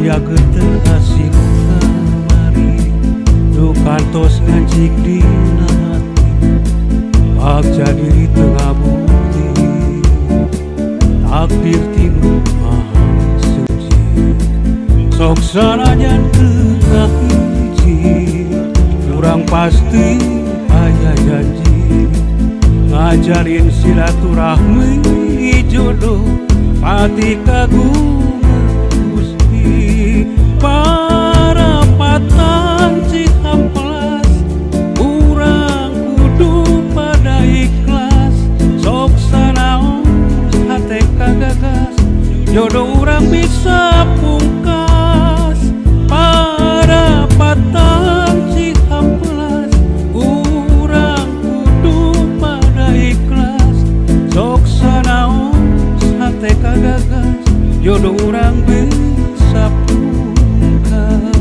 aya geter asik kamari nu kantos ngancik dina hati bagja diri tengah bukti takdir tinu maha suci sok sanajan tengah hiji kurang pasti aya janji ngajarin silaturahmi jodoh pati kagungan Gusti para patang Cihampelas urang kudu pada ikhlas sok sanaon hate kagagas jodoh urang bisa pungkas para patang Cihampelas urang kudu pada ikhlas sok sanaon hate kagagas jodoh urang bisa pungkas.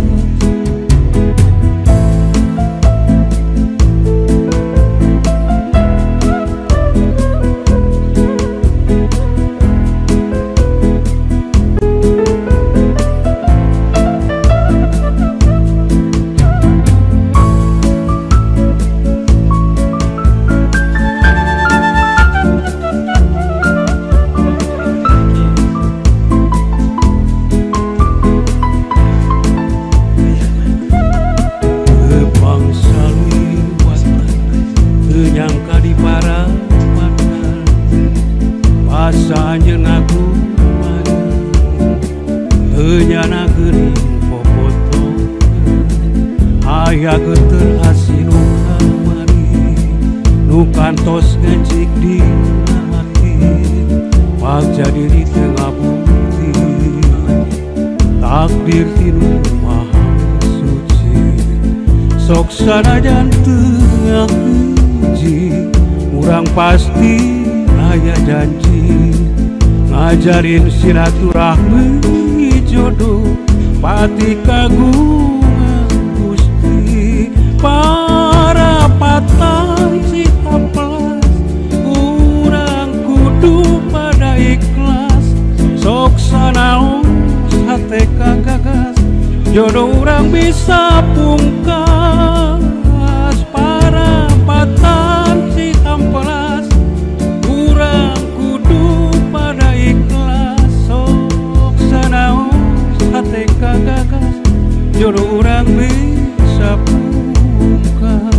Nyangka di para makan pasanya naku mana nyana gering popoto aya geter asin kamari nu kantos ngecik di hati bagja diri tengah bukti takdir tinu maha suci sok sanajan tengah urang pasti aya janji ngajarin silaturahmi jodoh pati kagungan Gusti para patang Cihampelas urang kudu pada ikhlas sok sanaon hate kagagas jodoh urang bisa pungkas para patang Cihampelas urang kudu pada ikhlas sok sanaon hate kagagas jodoh urang bisa pungkas.